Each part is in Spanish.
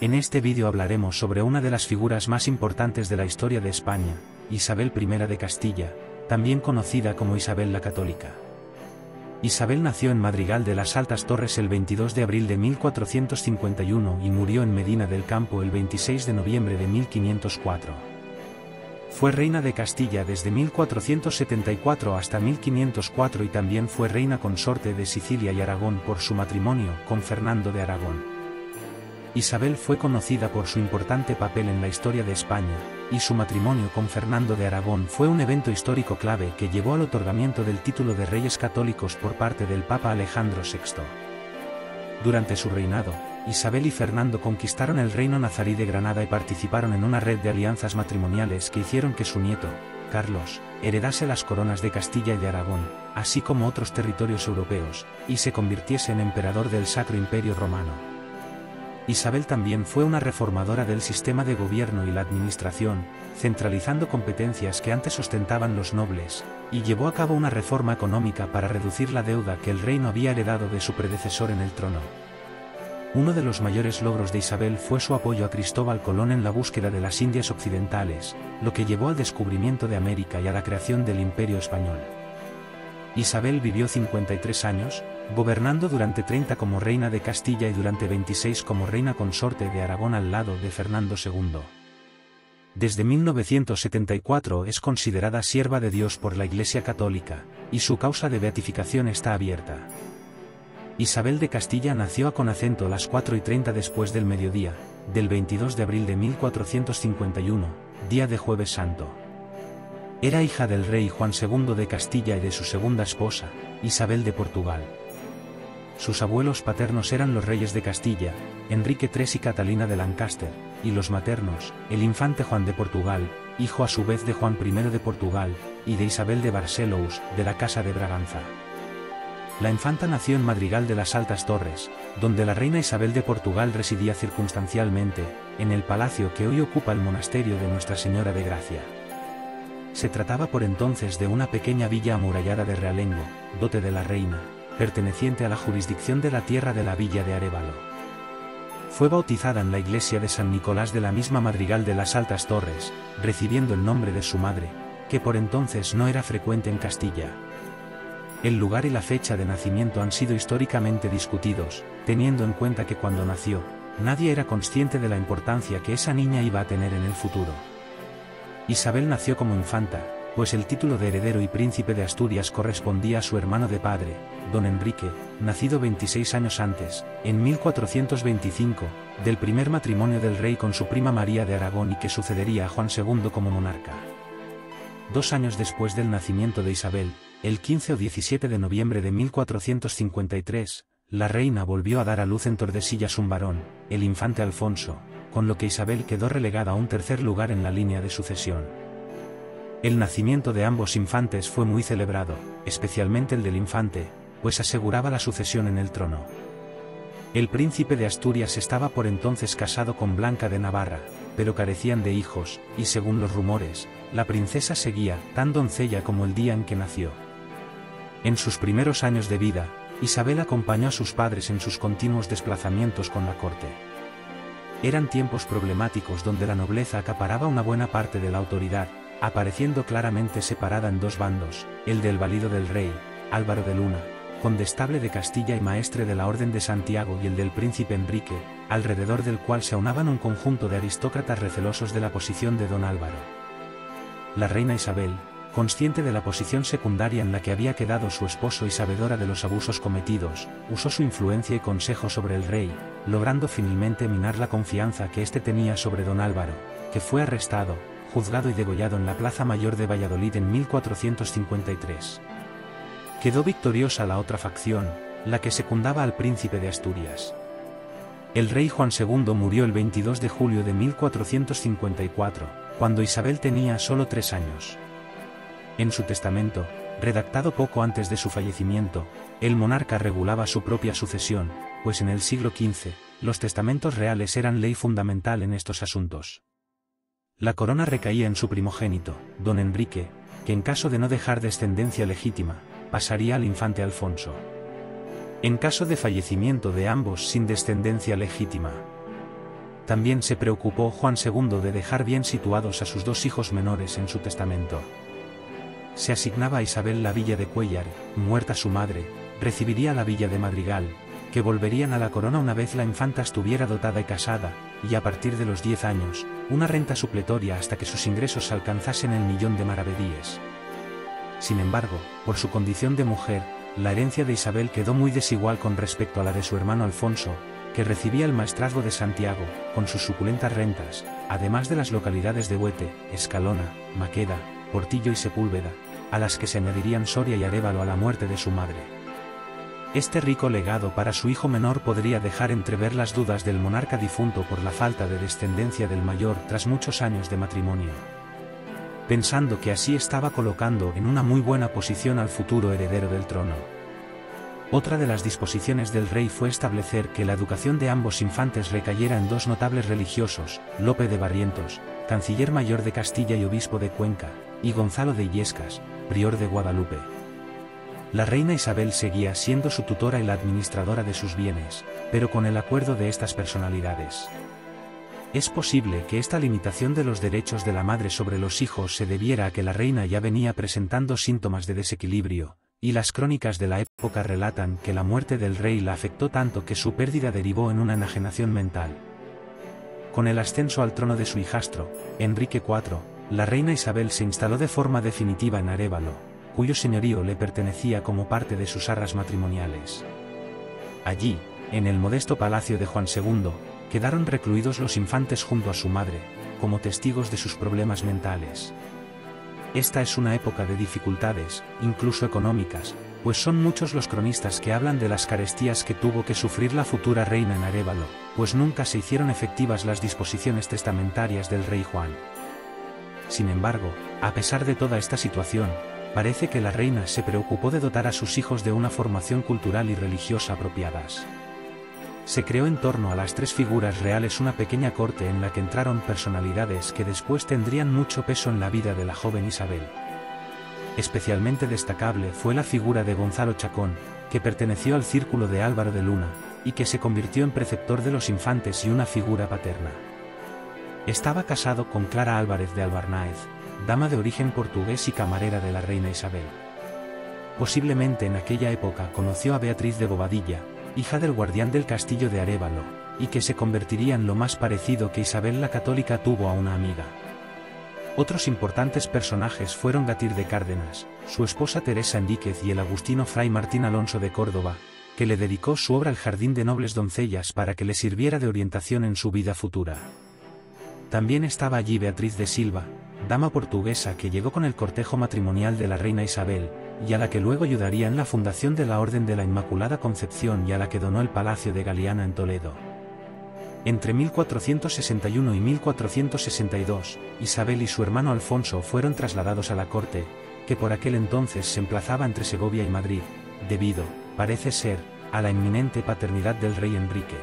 En este vídeo hablaremos sobre una de las figuras más importantes de la historia de España, Isabel I de Castilla, también conocida como Isabel la Católica. Isabel nació en Madrigal de las Altas Torres el 22 de abril de 1451 y murió en Medina del Campo el 26 de noviembre de 1504. Fue reina de Castilla desde 1474 hasta 1504 y también fue reina consorte de Sicilia y Aragón por su matrimonio con Fernando de Aragón. Isabel fue conocida por su importante papel en la historia de España, y su matrimonio con Fernando de Aragón fue un evento histórico clave que llevó al otorgamiento del título de Reyes Católicos por parte del Papa Alejandro VI. Durante su reinado, Isabel y Fernando conquistaron el reino nazarí de Granada y participaron en una red de alianzas matrimoniales que hicieron que su nieto, Carlos, heredase las coronas de Castilla y de Aragón, así como otros territorios europeos, y se convirtiese en emperador del Sacro Imperio Romano. Isabel también fue una reformadora del sistema de gobierno y la administración, centralizando competencias que antes ostentaban los nobles, y llevó a cabo una reforma económica para reducir la deuda que el reino había heredado de su predecesor en el trono. Uno de los mayores logros de Isabel fue su apoyo a Cristóbal Colón en la búsqueda de las Indias Occidentales, lo que llevó al descubrimiento de América y a la creación del Imperio Español. Isabel vivió 53 años, gobernando durante 30 como reina de Castilla y durante 26 como reina consorte de Aragón al lado de Fernando II. Desde 1974 es considerada sierva de Dios por la Iglesia Católica, y su causa de beatificación está abierta. Isabel de Castilla nació con acento las 4:30 después del mediodía, del 22 de abril de 1451, día de Jueves Santo. Era hija del rey Juan II de Castilla y de su segunda esposa, Isabel de Portugal. Sus abuelos paternos eran los reyes de Castilla, Enrique III y Catalina de Lancaster, y los maternos, el infante Juan de Portugal, hijo a su vez de Juan I de Portugal, y de Isabel de Barcelos, de la Casa de Braganza. La infanta nació en Madrigal de las Altas Torres, donde la reina Isabel de Portugal residía circunstancialmente, en el palacio que hoy ocupa el monasterio de Nuestra Señora de Gracia. Se trataba por entonces de una pequeña villa amurallada de realengo, dote de la reina, perteneciente a la jurisdicción de la tierra de la villa de Arévalo. Fue bautizada en la iglesia de San Nicolás de la misma Madrigal de las Altas Torres, recibiendo el nombre de su madre, que por entonces no era frecuente en Castilla. El lugar y la fecha de nacimiento han sido históricamente discutidos, teniendo en cuenta que cuando nació, nadie era consciente de la importancia que esa niña iba a tener en el futuro. Isabel nació como infanta, pues el título de heredero y príncipe de Asturias correspondía a su hermano de padre, don Enrique, nacido 26 años antes, en 1425, del primer matrimonio del rey con su prima María de Aragón y que sucedería a Juan II como monarca. 2 años después del nacimiento de Isabel, el 15 o 17 de noviembre de 1453, la reina volvió a dar a luz en Tordesillas un varón, el infante Alfonso, con lo que Isabel quedó relegada a un tercer lugar en la línea de sucesión. El nacimiento de ambos infantes fue muy celebrado, especialmente el del infante, pues aseguraba la sucesión en el trono. El príncipe de Asturias estaba por entonces casado con Blanca de Navarra, pero carecían de hijos, y según los rumores, la princesa seguía tan doncella como el día en que nació. En sus primeros años de vida, Isabel acompañó a sus padres en sus continuos desplazamientos con la corte. Eran tiempos problemáticos donde la nobleza acaparaba una buena parte de la autoridad, apareciendo claramente separada en dos bandos, el del valido del rey, Álvaro de Luna, condestable de Castilla y maestre de la Orden de Santiago, y el del príncipe Enrique, alrededor del cual se aunaban un conjunto de aristócratas recelosos de la posición de don Álvaro. La reina Isabel, consciente de la posición secundaria en la que había quedado su esposo y sabedora de los abusos cometidos, usó su influencia y consejo sobre el rey, logrando finalmente minar la confianza que éste tenía sobre don Álvaro, que fue arrestado, juzgado y degollado en la Plaza Mayor de Valladolid en 1453. Quedó victoriosa la otra facción, la que secundaba al príncipe de Asturias. El rey Juan II murió el 22 de julio de 1454, cuando Isabel tenía solo 3 años. En su testamento, redactado poco antes de su fallecimiento, el monarca regulaba su propia sucesión, pues en el siglo XV, los testamentos reales eran ley fundamental en estos asuntos. La corona recaía en su primogénito, don Enrique, que en caso de no dejar descendencia legítima, pasaría al infante Alfonso. En caso de fallecimiento de ambos sin descendencia legítima, También se preocupó Juan II de dejar bien situados a sus dos hijos menores en su testamento. Se asignaba a Isabel la villa de Cuéllar, muerta su madre, recibiría la villa de Madrigal, que volverían a la corona una vez la infanta estuviera dotada y casada, y a partir de los 10 años, una renta supletoria hasta que sus ingresos alcanzasen el 1.000.000 de maravedíes. Sin embargo, por su condición de mujer, la herencia de Isabel quedó muy desigual con respecto a la de su hermano Alfonso, que recibía el maestrazgo de Santiago, con sus suculentas rentas, además de las localidades de Huete, Escalona, Maqueda, Portillo y Sepúlveda, a las que se añadirían Soria y Arévalo a la muerte de su madre. Este rico legado para su hijo menor podría dejar entrever las dudas del monarca difunto por la falta de descendencia del mayor tras muchos años de matrimonio. Pensando que así estaba colocando en una muy buena posición al futuro heredero del trono. Otra de las disposiciones del rey fue establecer que la educación de ambos infantes recayera en dos notables religiosos, Lope de Barrientos, canciller mayor de Castilla y obispo de Cuenca, y Gonzalo de Illescas, prior de Guadalupe. La reina Isabel seguía siendo su tutora y la administradora de sus bienes, pero con el acuerdo de estas personalidades. Es posible que esta limitación de los derechos de la madre sobre los hijos se debiera a que la reina ya venía presentando síntomas de desequilibrio, y las crónicas de la época relatan que la muerte del rey la afectó tanto que su pérdida derivó en una enajenación mental. Con el ascenso al trono de su hijastro, Enrique IV, la reina Isabel se instaló de forma definitiva en Arévalo, cuyo señorío le pertenecía como parte de sus arras matrimoniales. Allí, en el modesto palacio de Juan II, quedaron recluidos los infantes junto a su madre, como testigos de sus problemas mentales. Esta es una época de dificultades, incluso económicas, pues son muchos los cronistas que hablan de las carestías que tuvo que sufrir la futura reina en Arévalo, pues nunca se hicieron efectivas las disposiciones testamentarias del rey Juan. Sin embargo, a pesar de toda esta situación, parece que la reina se preocupó de dotar a sus hijos de una formación cultural y religiosa apropiadas. Se creó en torno a las tres figuras reales una pequeña corte en la que entraron personalidades que después tendrían mucho peso en la vida de la joven Isabel. Especialmente destacable fue la figura de Gonzalo Chacón, que perteneció al círculo de Álvaro de Luna, y que se convirtió en preceptor de los infantes y una figura paterna. Estaba casado con Clara Álvarez de Albarnáez, dama de origen portugués y camarera de la reina Isabel. Posiblemente en aquella época conoció a Beatriz de Bobadilla, hija del guardián del castillo de Arévalo, y que se convertiría en lo más parecido que Isabel la Católica tuvo a una amiga. Otros importantes personajes fueron Gatir de Cárdenas, su esposa Teresa Enríquez y el agustino fray Martín Alonso de Córdoba, que le dedicó su obra El Jardín de Nobles Doncellas para que le sirviera de orientación en su vida futura. También estaba allí Beatriz de Silva, dama portuguesa que llegó con el cortejo matrimonial de la reina Isabel, y a la que luego ayudaría en la fundación de la Orden de la Inmaculada Concepción y a la que donó el Palacio de Galiana en Toledo. Entre 1461 y 1462, Isabel y su hermano Alfonso fueron trasladados a la corte, que por aquel entonces se emplazaba entre Segovia y Madrid, debido, parece ser, a la inminente paternidad del rey Enrique.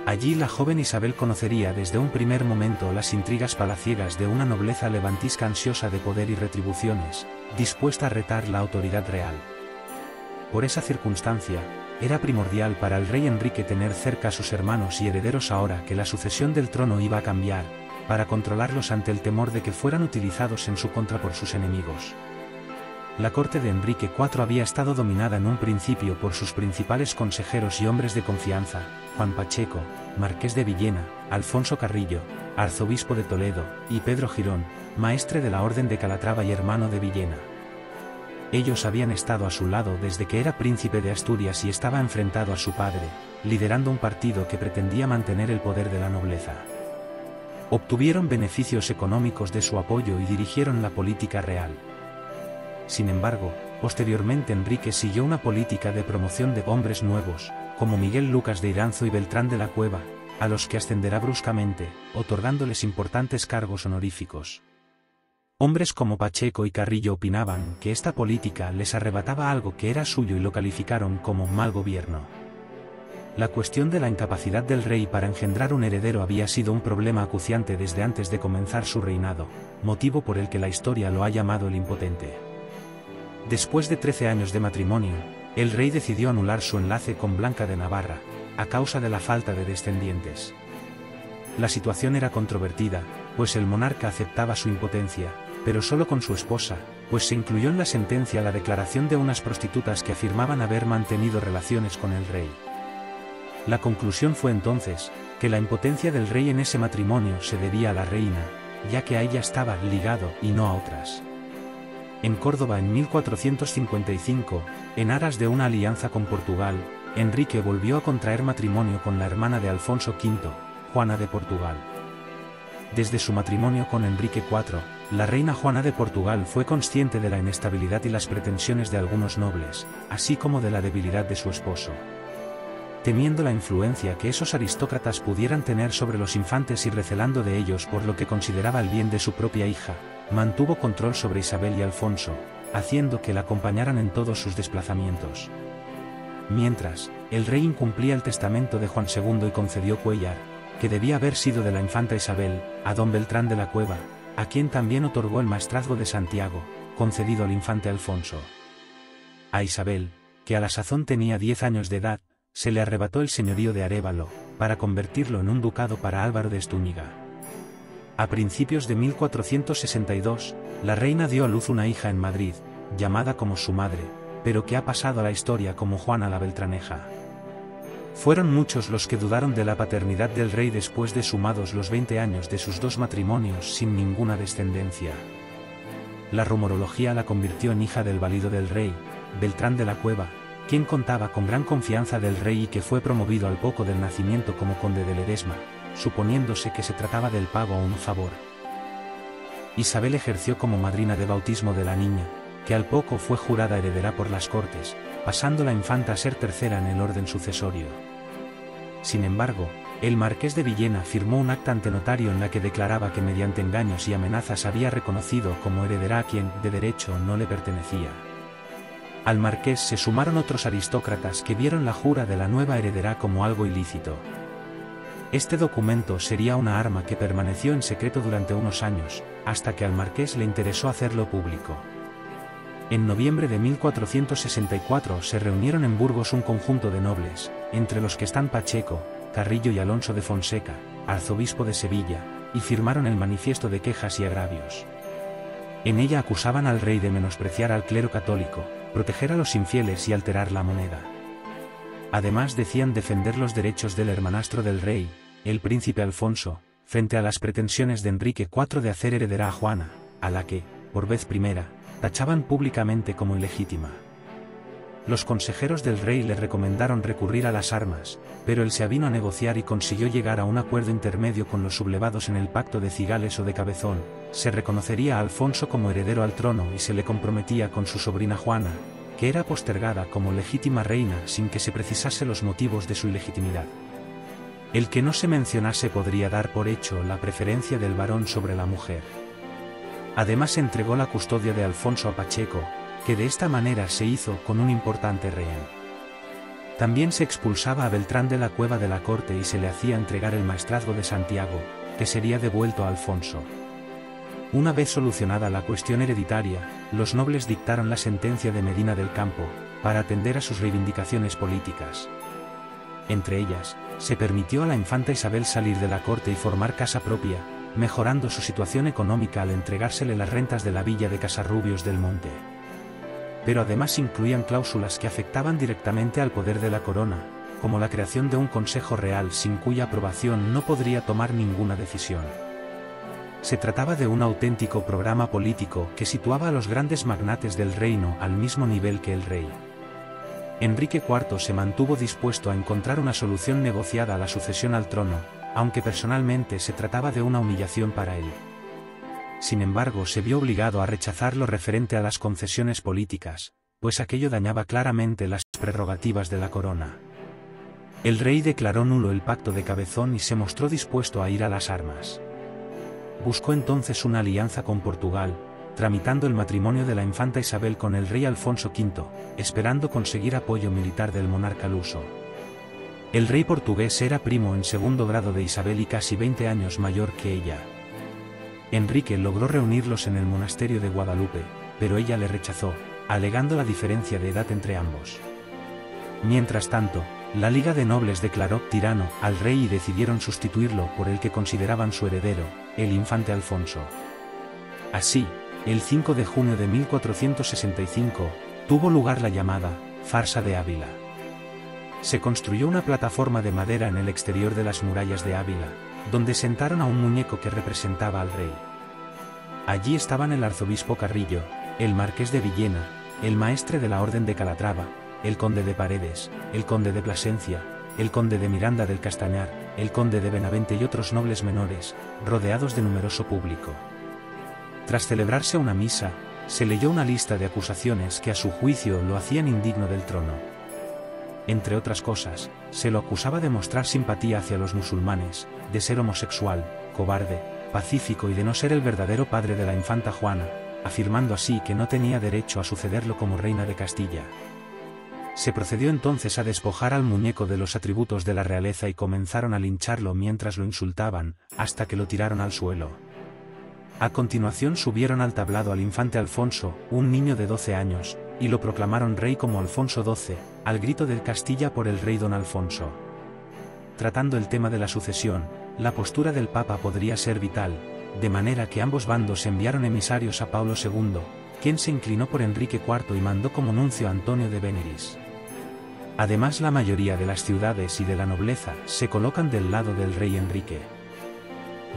Allí la joven Isabel conocería desde un primer momento las intrigas palaciegas de una nobleza levantisca ansiosa de poder y retribuciones, dispuesta a retar la autoridad real. Por esa circunstancia, era primordial para el rey Enrique tener cerca a sus hermanos y herederos ahora que la sucesión del trono iba a cambiar, para controlarlos ante el temor de que fueran utilizados en su contra por sus enemigos. La corte de Enrique IV había estado dominada en un principio por sus principales consejeros y hombres de confianza, Juan Pacheco, marqués de Villena, Alfonso Carrillo, arzobispo de Toledo, y Pedro Girón, maestre de la Orden de Calatrava y hermano de Villena. Ellos habían estado a su lado desde que era príncipe de Asturias y estaba enfrentado a su padre, liderando un partido que pretendía mantener el poder de la nobleza. Obtuvieron beneficios económicos de su apoyo y dirigieron la política real. Sin embargo, posteriormente Enrique siguió una política de promoción de hombres nuevos, como Miguel Lucas de Iranzo y Beltrán de la Cueva, a los que ascenderá bruscamente, otorgándoles importantes cargos honoríficos. Hombres como Pacheco y Carrillo opinaban que esta política les arrebataba algo que era suyo y lo calificaron como mal gobierno. La cuestión de la incapacidad del rey para engendrar un heredero había sido un problema acuciante desde antes de comenzar su reinado, motivo por el que la historia lo ha llamado el impotente. Después de 13 años de matrimonio, el rey decidió anular su enlace con Blanca de Navarra, a causa de la falta de descendientes. La situación era controvertida, pues el monarca aceptaba su impotencia, pero solo con su esposa, pues se incluyó en la sentencia la declaración de unas prostitutas que afirmaban haber mantenido relaciones con el rey. La conclusión fue entonces, que la impotencia del rey en ese matrimonio se debía a la reina, ya que a ella estaba ligado y no a otras. En Córdoba en 1455, en aras de una alianza con Portugal, Enrique volvió a contraer matrimonio con la hermana de Alfonso V, Juana de Portugal. Desde su matrimonio con Enrique IV, la reina Juana de Portugal fue consciente de la inestabilidad y las pretensiones de algunos nobles, así como de la debilidad de su esposo. Temiendo la influencia que esos aristócratas pudieran tener sobre los infantes y recelando de ellos por lo que consideraba el bien de su propia hija, mantuvo control sobre Isabel y Alfonso, haciendo que la acompañaran en todos sus desplazamientos. Mientras, el rey incumplía el testamento de Juan II y concedió Cuéllar, que debía haber sido de la infanta Isabel, a don Beltrán de la Cueva, a quien también otorgó el maestrazgo de Santiago, concedido al infante Alfonso. A Isabel, que a la sazón tenía 10 años de edad, se le arrebató el señorío de Arévalo, para convertirlo en un ducado para Álvaro de Estúñiga. A principios de 1462, la reina dio a luz una hija en Madrid, llamada como su madre, pero que ha pasado a la historia como Juana la Beltraneja. Fueron muchos los que dudaron de la paternidad del rey después de sumados los 20 años de sus dos matrimonios sin ninguna descendencia. La rumorología la convirtió en hija del valido del rey, Beltrán de la Cueva, quien contaba con gran confianza del rey y que fue promovido al poco del nacimiento como conde de Ledesma, suponiéndose que se trataba del pago a un favor. Isabel ejerció como madrina de bautismo de la niña, que al poco fue jurada heredera por las Cortes, pasando la infanta a ser tercera en el orden sucesorio. Sin embargo, el marqués de Villena firmó un acta ante notario en la que declaraba que mediante engaños y amenazas había reconocido como heredera a quien, de derecho, no le pertenecía. Al marqués se sumaron otros aristócratas que vieron la jura de la nueva heredera como algo ilícito. Este documento sería una arma que permaneció en secreto durante unos años, hasta que al marqués le interesó hacerlo público. En noviembre de 1464 se reunieron en Burgos un conjunto de nobles, entre los que están Pacheco, Carrillo y Alonso de Fonseca, arzobispo de Sevilla, y firmaron el manifiesto de quejas y agravios. En ella acusaban al rey de menospreciar al clero católico, proteger a los infieles y alterar la moneda. Además decían defender los derechos del hermanastro del rey, el príncipe Alfonso, frente a las pretensiones de Enrique IV de hacer heredera a Juana, a la que, por vez primera, tachaban públicamente como ilegítima. Los consejeros del rey le recomendaron recurrir a las armas, pero él se avino a negociar y consiguió llegar a un acuerdo intermedio con los sublevados en el pacto de Cigales o de Cabezón. Se reconocería a Alfonso como heredero al trono y se le comprometía con su sobrina Juana, que era postergada como legítima reina sin que se precisase los motivos de su ilegitimidad. El que no se mencionase podría dar por hecho la preferencia del varón sobre la mujer. Además entregó la custodia de Alfonso a Pacheco, que de esta manera se hizo con un importante rehén. También se expulsaba a Beltrán de la Cueva de la corte y se le hacía entregar el maestrazgo de Santiago, que sería devuelto a Alfonso. Una vez solucionada la cuestión hereditaria, los nobles dictaron la sentencia de Medina del Campo, para atender a sus reivindicaciones políticas. Entre ellas, se permitió a la infanta Isabel salir de la corte y formar casa propia, mejorando su situación económica al entregársele las rentas de la villa de Casarrubios del Monte. Pero además incluían cláusulas que afectaban directamente al poder de la corona, como la creación de un consejo real sin cuya aprobación no podría tomar ninguna decisión. Se trataba de un auténtico programa político que situaba a los grandes magnates del reino al mismo nivel que el rey. Enrique IV se mantuvo dispuesto a encontrar una solución negociada a la sucesión al trono, aunque personalmente se trataba de una humillación para él. Sin embargo, se vio obligado a rechazar lo referente a las concesiones políticas, pues aquello dañaba claramente las prerrogativas de la corona. El rey declaró nulo el pacto de Cabezón y se mostró dispuesto a ir a las armas. Buscó entonces una alianza con Portugal, tramitando el matrimonio de la infanta Isabel con el rey Alfonso V, esperando conseguir apoyo militar del monarca luso. El rey portugués era primo en segundo grado de Isabel y casi 20 años mayor que ella. Enrique logró reunirlos en el monasterio de Guadalupe, pero ella le rechazó, alegando la diferencia de edad entre ambos. Mientras tanto, La Liga de Nobles declaró tirano al rey y decidieron sustituirlo por el que consideraban su heredero, el infante Alfonso. Así, el 5 de junio de 1465, tuvo lugar la llamada Farsa de Ávila. Se construyó una plataforma de madera en el exterior de las murallas de Ávila, donde sentaron a un muñeco que representaba al rey. Allí estaban el arzobispo Carrillo, el marqués de Villena, el maestre de la Orden de Calatrava, el conde de Paredes, el conde de Plasencia, el conde de Miranda del Castañar, el conde de Benavente y otros nobles menores, rodeados de numeroso público. Tras celebrarse una misa, se leyó una lista de acusaciones que a su juicio lo hacían indigno del trono. Entre otras cosas, se lo acusaba de mostrar simpatía hacia los musulmanes, de ser homosexual, cobarde, pacífico y de no ser el verdadero padre de la infanta Juana, afirmando así que no tenía derecho a sucederlo como reina de Castilla. Se procedió entonces a despojar al muñeco de los atributos de la realeza y comenzaron a lincharlo mientras lo insultaban, hasta que lo tiraron al suelo. A continuación subieron al tablado al infante Alfonso, un niño de 12 años, y lo proclamaron rey como Alfonso XII, al grito del Castilla por el rey don Alfonso. Tratando el tema de la sucesión, la postura del Papa podría ser vital, de manera que ambos bandos enviaron emisarios a Pablo II, quien se inclinó por Enrique IV y mandó como nuncio a Antonio de Beniris. Además, la mayoría de las ciudades y de la nobleza se colocan del lado del rey Enrique.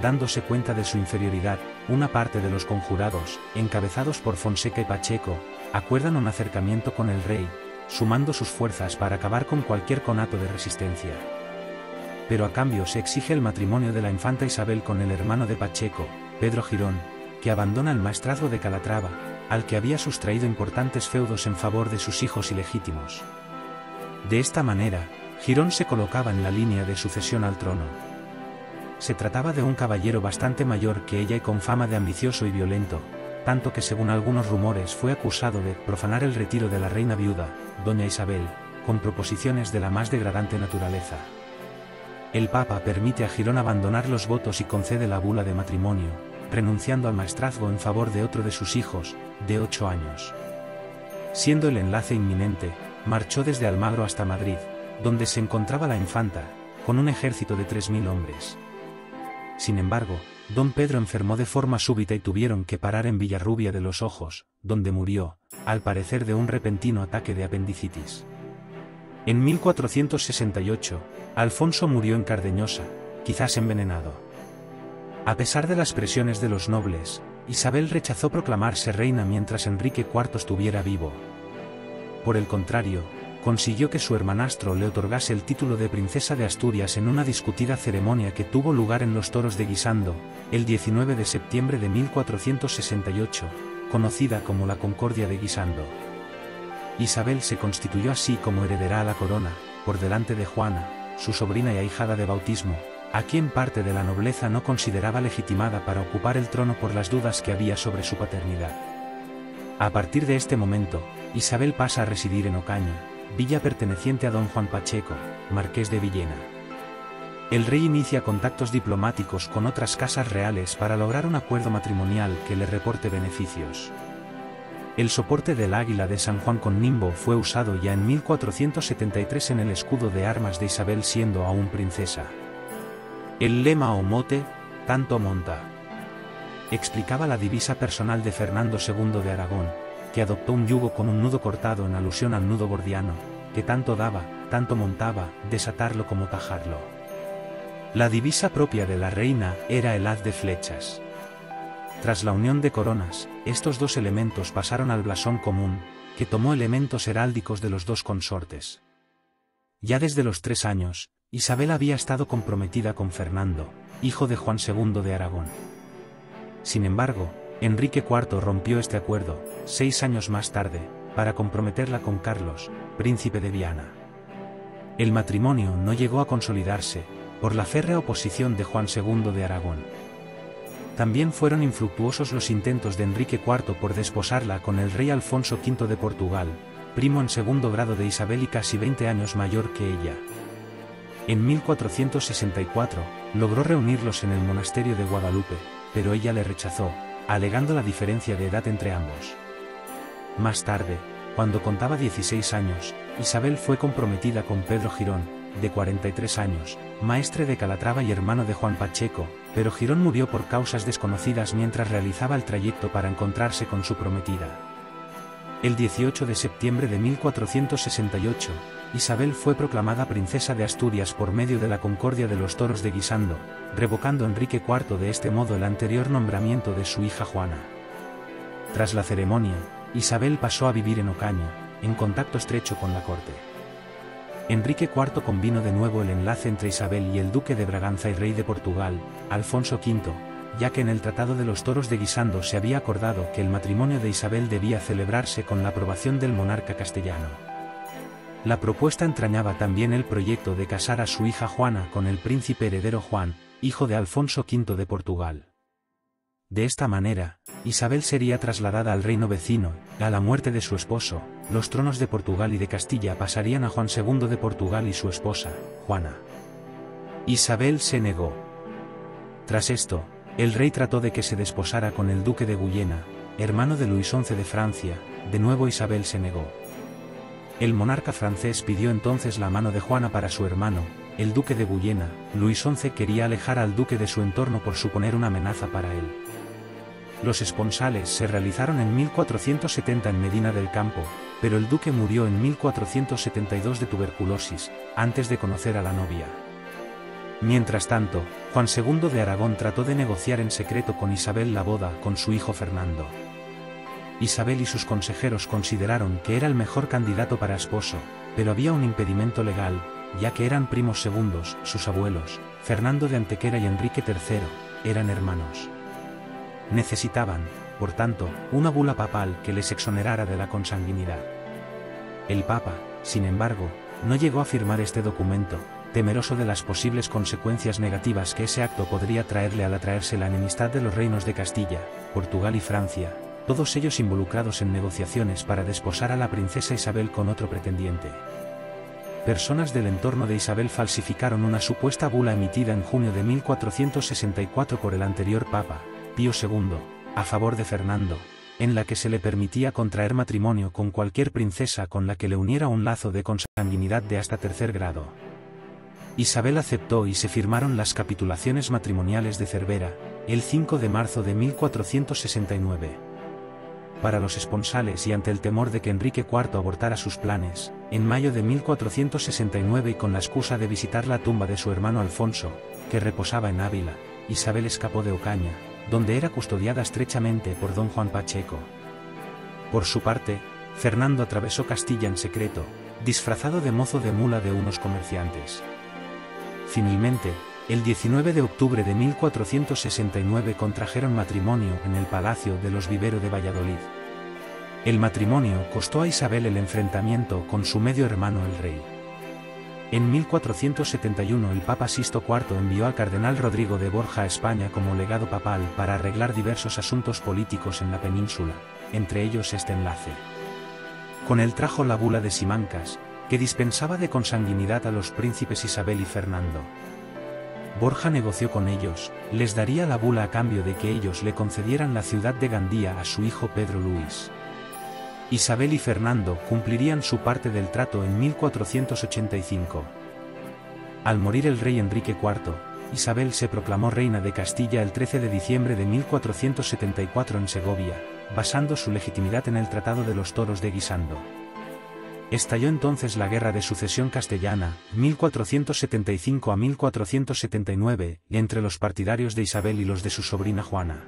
Dándose cuenta de su inferioridad, una parte de los conjurados, encabezados por Fonseca y Pacheco, acuerdan un acercamiento con el rey, sumando sus fuerzas para acabar con cualquier conato de resistencia. Pero a cambio se exige el matrimonio de la infanta Isabel con el hermano de Pacheco, Pedro Girón, que abandona el maestrazgo de Calatrava, al que había sustraído importantes feudos en favor de sus hijos ilegítimos. De esta manera, Girón se colocaba en la línea de sucesión al trono. Se trataba de un caballero bastante mayor que ella y con fama de ambicioso y violento, tanto que según algunos rumores fue acusado de profanar el retiro de la reina viuda, doña Isabel, con proposiciones de la más degradante naturaleza. El Papa permite a Girón abandonar los votos y concede la bula de matrimonio, renunciando al maestrazgo en favor de otro de sus hijos, de 8 años. Siendo el enlace inminente, marchó desde Almagro hasta Madrid, donde se encontraba la infanta, con un ejército de 3000 hombres. Sin embargo, don Pedro enfermó de forma súbita y tuvieron que parar en Villarrubia de los Ojos, donde murió, al parecer de un repentino ataque de apendicitis. En 1468, Alfonso murió en Cardeñosa, quizás envenenado. A pesar de las presiones de los nobles, Isabel rechazó proclamarse reina mientras Enrique IV estuviera vivo. Por el contrario, consiguió que su hermanastro le otorgase el título de princesa de Asturias en una discutida ceremonia que tuvo lugar en los toros de Guisando, el 19 de septiembre de 1468, conocida como la Concordia de Guisando. Isabel se constituyó así como heredera a la corona, por delante de Juana, su sobrina y ahijada de bautismo, a quien parte de la nobleza no consideraba legitimada para ocupar el trono por las dudas que había sobre su paternidad. A partir de este momento, Isabel pasa a residir en Ocaña, villa perteneciente a don Juan Pacheco, marqués de Villena. El rey inicia contactos diplomáticos con otras casas reales para lograr un acuerdo matrimonial que le reporte beneficios. El soporte del águila de San Juan con nimbo fue usado ya en 1473 en el escudo de armas de Isabel siendo aún princesa. El lema o mote, tanto monta, explicaba la divisa personal de Fernando II de Aragón, que adoptó un yugo con un nudo cortado en alusión al nudo gordiano, que tanto daba, tanto montaba, desatarlo como tajarlo. La divisa propia de la reina era el haz de flechas. Tras la unión de coronas, estos dos elementos pasaron al blasón común, que tomó elementos heráldicos de los dos consortes. Ya desde los 3 años, Isabel había estado comprometida con Fernando, hijo de Juan II de Aragón. Sin embargo, Enrique IV rompió este acuerdo, 6 años más tarde, para comprometerla con Carlos, príncipe de Viana. El matrimonio no llegó a consolidarse, por la férrea oposición de Juan II de Aragón. También fueron infructuosos los intentos de Enrique IV por desposarla con el rey Alfonso V de Portugal, primo en segundo grado de Isabel y casi 20 años mayor que ella. En 1464, logró reunirlos en el monasterio de Guadalupe, pero ella le rechazó, alegando la diferencia de edad entre ambos. Más tarde, cuando contaba 16 años, Isabel fue comprometida con Pedro Girón, de 43 años, maestre de Calatrava y hermano de Juan Pacheco, pero Girón murió por causas desconocidas mientras realizaba el trayecto para encontrarse con su prometida. El 18 de septiembre de 1468, Isabel fue proclamada princesa de Asturias por medio de la Concordia de los Toros de Guisando, revocando Enrique IV de este modo el anterior nombramiento de su hija Juana. Tras la ceremonia, Isabel pasó a vivir en Ocaña, en contacto estrecho con la corte. Enrique IV convino de nuevo el enlace entre Isabel y el duque de Braganza y rey de Portugal, Alfonso V, ya que en el Tratado de los Toros de Guisando se había acordado que el matrimonio de Isabel debía celebrarse con la aprobación del monarca castellano. La propuesta entrañaba también el proyecto de casar a su hija Juana con el príncipe heredero Juan, hijo de Alfonso V de Portugal. De esta manera, Isabel sería trasladada al reino vecino, y a la muerte de su esposo, los tronos de Portugal y de Castilla pasarían a Juan II de Portugal y su esposa, Juana. Isabel se negó. Tras esto, el rey trató de que se desposara con el duque de Guyena, hermano de Luis XI de Francia. De nuevo Isabel se negó. El monarca francés pidió entonces la mano de Juana para su hermano, el duque de Guyena. Luis XI quería alejar al duque de su entorno por suponer una amenaza para él. Los esponsales se realizaron en 1470 en Medina del Campo, pero el duque murió en 1472 de tuberculosis, antes de conocer a la novia. Mientras tanto, Juan II de Aragón trató de negociar en secreto con Isabel la boda con su hijo Fernando. Isabel y sus consejeros consideraron que era el mejor candidato para esposo, pero había un impedimento legal, ya que eran primos segundos. Sus abuelos, Fernando de Antequera y Enrique III, eran hermanos. Necesitaban, por tanto, una bula papal que les exonerara de la consanguinidad. El Papa, sin embargo, no llegó a firmar este documento, temeroso de las posibles consecuencias negativas que ese acto podría traerle al atraerse la enemistad de los reinos de Castilla, Portugal y Francia, todos ellos involucrados en negociaciones para desposar a la princesa Isabel con otro pretendiente. Personas del entorno de Isabel falsificaron una supuesta bula emitida en junio de 1464 por el anterior Papa, Pío II, a favor de Fernando, en la que se le permitía contraer matrimonio con cualquier princesa con la que le uniera un lazo de consanguinidad de hasta tercer grado. Isabel aceptó y se firmaron las capitulaciones matrimoniales de Cervera, el 5 de marzo de 1469. Para los esponsales y ante el temor de que Enrique IV abortara sus planes, en mayo de 1469 y con la excusa de visitar la tumba de su hermano Alfonso, que reposaba en Ávila, Isabel escapó de Ocaña, donde era custodiada estrechamente por don Juan Pacheco. Por su parte, Fernando atravesó Castilla en secreto, disfrazado de mozo de mula de unos comerciantes. Finalmente, el 19 de octubre de 1469 contrajeron matrimonio en el Palacio de los Vivero de Valladolid. El matrimonio costó a Isabel el enfrentamiento con su medio hermano el rey. En 1471 el Papa Sisto IV envió al cardenal Rodrigo de Borja a España como legado papal para arreglar diversos asuntos políticos en la península, entre ellos este enlace. Con él trajo la bula de Simancas, que dispensaba de consanguinidad a los príncipes Isabel y Fernando. Borja negoció con ellos, les daría la bula a cambio de que ellos le concedieran la ciudad de Gandía a su hijo Pedro Luis. Isabel y Fernando cumplirían su parte del trato en 1485. Al morir el rey Enrique IV, Isabel se proclamó reina de Castilla el 13 de diciembre de 1474 en Segovia, basando su legitimidad en el Tratado de los Toros de Guisando. Estalló entonces la Guerra de Sucesión Castellana, 1475 a 1479, entre los partidarios de Isabel y los de su sobrina Juana.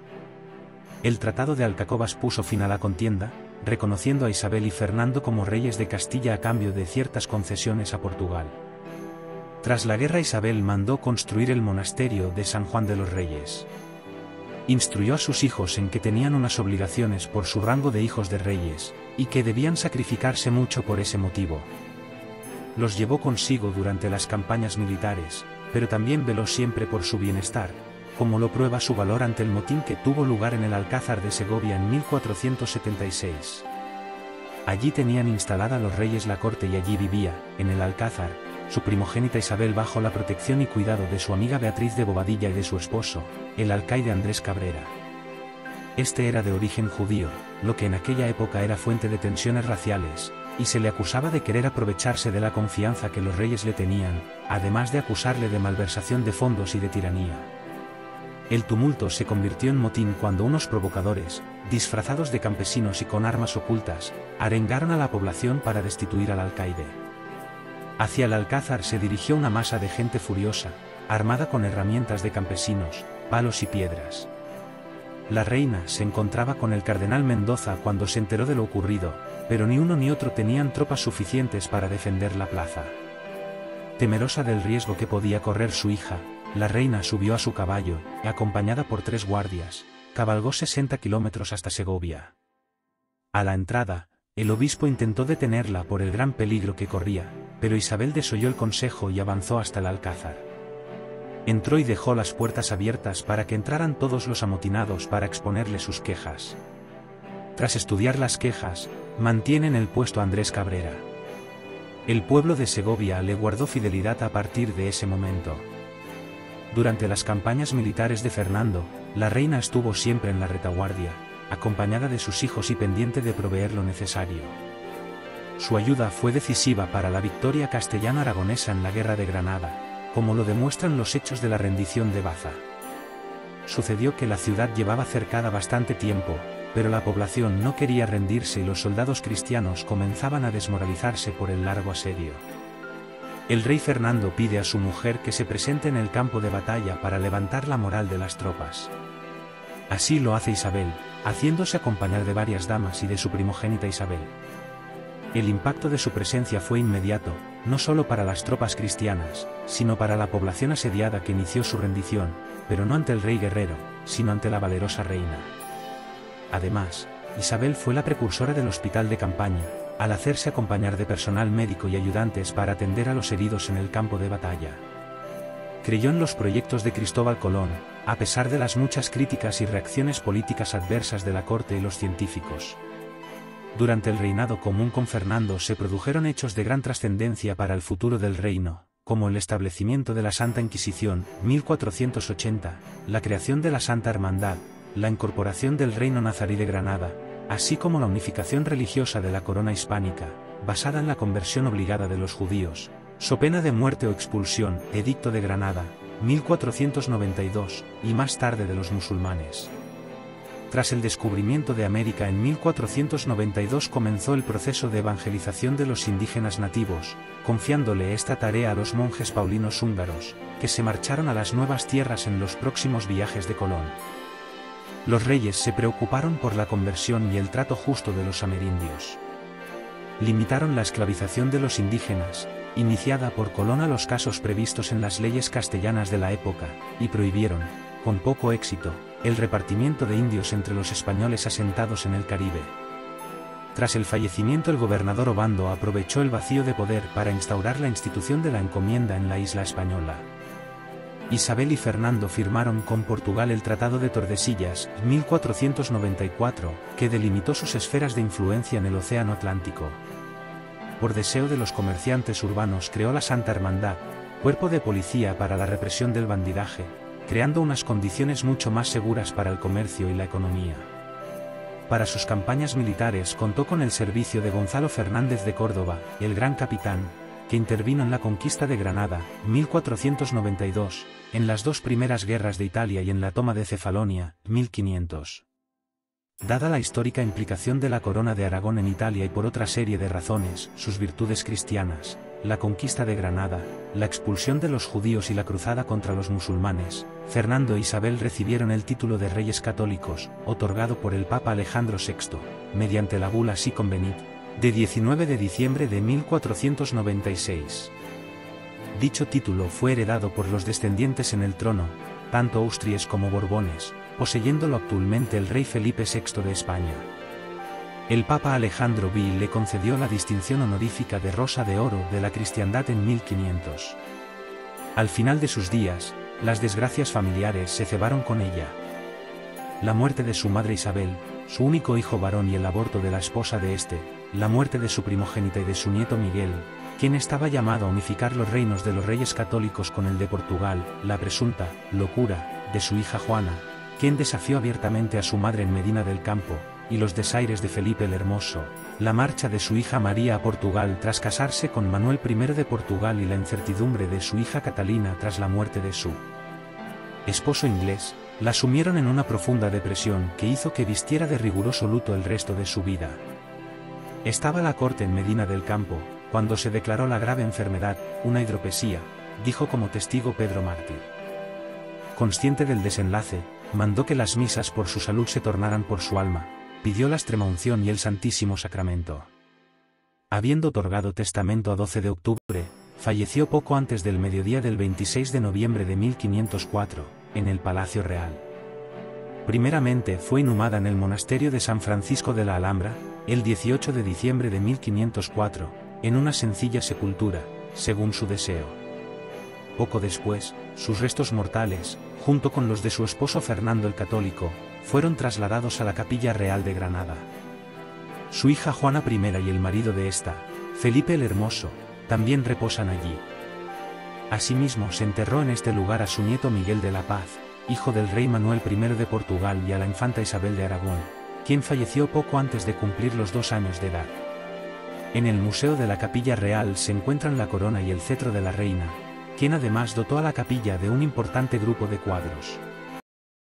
El Tratado de Alcacobas puso fin a la contienda, reconociendo a Isabel y Fernando como reyes de Castilla a cambio de ciertas concesiones a Portugal. Tras la guerra Isabel mandó construir el monasterio de San Juan de los Reyes. Instruyó a sus hijos en que tenían unas obligaciones por su rango de hijos de reyes, y que debían sacrificarse mucho por ese motivo. Los llevó consigo durante las campañas militares, pero también veló siempre por su bienestar, como lo prueba su valor ante el motín que tuvo lugar en el Alcázar de Segovia en 1476. Allí tenían instalada los reyes la corte y allí vivía, en el Alcázar, su primogénita Isabel bajo la protección y cuidado de su amiga Beatriz de Bobadilla y de su esposo, el alcaide Andrés Cabrera. Este era de origen judío, lo que en aquella época era fuente de tensiones raciales, y se le acusaba de querer aprovecharse de la confianza que los reyes le tenían, además de acusarle de malversación de fondos y de tiranía. El tumulto se convirtió en motín cuando unos provocadores, disfrazados de campesinos y con armas ocultas, arengaron a la población para destituir al alcaide. Hacia el alcázar se dirigió una masa de gente furiosa, armada con herramientas de campesinos, palos y piedras. La reina se encontraba con el cardenal Mendoza cuando se enteró de lo ocurrido, pero ni uno ni otro tenían tropas suficientes para defender la plaza. Temerosa del riesgo que podía correr su hija, la reina subió a su caballo, y acompañada por 3 guardias, cabalgó 60 kilómetros hasta Segovia. A la entrada, el obispo intentó detenerla por el gran peligro que corría, pero Isabel desoyó el consejo y avanzó hasta el alcázar. Entró y dejó las puertas abiertas para que entraran todos los amotinados para exponerle sus quejas. Tras estudiar las quejas, mantienen el puesto a Andrés Cabrera. El pueblo de Segovia le guardó fidelidad a partir de ese momento. Durante las campañas militares de Fernando, la reina estuvo siempre en la retaguardia, acompañada de sus hijos y pendiente de proveer lo necesario. Su ayuda fue decisiva para la victoria castellano-aragonesa en la Guerra de Granada, como lo demuestran los hechos de la rendición de Baza. Sucedió que la ciudad llevaba cercada bastante tiempo, pero la población no quería rendirse y los soldados cristianos comenzaban a desmoralizarse por el largo asedio. El rey Fernando pide a su mujer que se presente en el campo de batalla para levantar la moral de las tropas. Así lo hace Isabel, haciéndose acompañar de varias damas y de su primogénita Isabel. El impacto de su presencia fue inmediato, no solo para las tropas cristianas, sino para la población asediada que inició su rendición, pero no ante el rey guerrero, sino ante la valerosa reina. Además, Isabel fue la precursora del hospital de campaña, al hacerse acompañar de personal médico y ayudantes para atender a los heridos en el campo de batalla. Creyó en los proyectos de Cristóbal Colón, a pesar de las muchas críticas y reacciones políticas adversas de la corte y los científicos. Durante el reinado común con Fernando se produjeron hechos de gran trascendencia para el futuro del reino, como el establecimiento de la Santa Inquisición, 1480, la creación de la Santa Hermandad, la incorporación del Reino Nazarí de Granada, así como la unificación religiosa de la corona hispánica, basada en la conversión obligada de los judíos, so pena de muerte o expulsión, Edicto de Granada, 1492, y más tarde de los musulmanes. Tras el descubrimiento de América en 1492 comenzó el proceso de evangelización de los indígenas nativos, confiándole esta tarea a los monjes paulinos húngaros, que se marcharon a las nuevas tierras en los próximos viajes de Colón. Los reyes se preocuparon por la conversión y el trato justo de los amerindios. Limitaron la esclavización de los indígenas, iniciada por Colón a los casos previstos en las leyes castellanas de la época, y prohibieron, con poco éxito, el repartimiento de indios entre los españoles asentados en el Caribe. Tras el fallecimiento el gobernador Obando aprovechó el vacío de poder para instaurar la institución de la encomienda en la isla española. Isabel y Fernando firmaron con Portugal el Tratado de Tordesillas, 1494, que delimitó sus esferas de influencia en el Océano Atlántico. Por deseo de los comerciantes urbanos creó la Santa Hermandad, cuerpo de policía para la represión del bandidaje, creando unas condiciones mucho más seguras para el comercio y la economía. Para sus campañas militares contó con el servicio de Gonzalo Fernández de Córdoba, el gran capitán, que intervino en la conquista de Granada, 1492, en las 2 primeras guerras de Italia y en la toma de Cefalonia, 1500. Dada la histórica implicación de la corona de Aragón en Italia y por otra serie de razones, sus virtudes cristianas, la conquista de Granada, la expulsión de los judíos y la cruzada contra los musulmanes, Fernando e Isabel recibieron el título de reyes católicos, otorgado por el Papa Alejandro VI, mediante la bula Si Convenit, de 19 de diciembre de 1496. Dicho título fue heredado por los descendientes en el trono, tanto austríes como borbones, poseyéndolo actualmente el rey Felipe VI de España. El Papa Alejandro V le concedió la distinción honorífica de Rosa de Oro de la cristiandad en 1500. Al final de sus días, las desgracias familiares se cebaron con ella. La muerte de su madre Isabel, su único hijo varón y el aborto de la esposa de este, la muerte de su primogénita y de su nieto Miguel, quien estaba llamado a unificar los reinos de los reyes católicos con el de Portugal, la presunta locura de su hija Juana, quien desafió abiertamente a su madre en Medina del Campo, y los desaires de Felipe el Hermoso, la marcha de su hija María a Portugal tras casarse con Manuel I de Portugal y la incertidumbre de su hija Catalina tras la muerte de su esposo inglés, la sumieron en una profunda depresión que hizo que vistiera de riguroso luto el resto de su vida. Estaba la corte en Medina del Campo, cuando se declaró la grave enfermedad, una hidropesía, dijo como testigo Pedro Mártir. Consciente del desenlace, mandó que las misas por su salud se tornaran por su alma, pidió la extremaunción y el Santísimo Sacramento. Habiendo otorgado testamento a 12 de octubre, falleció poco antes del mediodía del 26 de noviembre de 1504, en el Palacio Real. Primeramente fue inhumada en el monasterio de San Francisco de la Alhambra, el 18 de diciembre de 1504, en una sencilla sepultura, según su deseo. Poco después, sus restos mortales, junto con los de su esposo Fernando el Católico, fueron trasladados a la Capilla Real de Granada. Su hija Juana I y el marido de esta, Felipe el Hermoso, también reposan allí. Asimismo se enterró en este lugar a su nieto Miguel de la Paz, hijo del rey Manuel I de Portugal, y a la infanta Isabel de Aragón, quien falleció poco antes de cumplir los 2 años de edad. En el Museo de la Capilla Real se encuentran la corona y el cetro de la reina, quien además dotó a la capilla de un importante grupo de cuadros.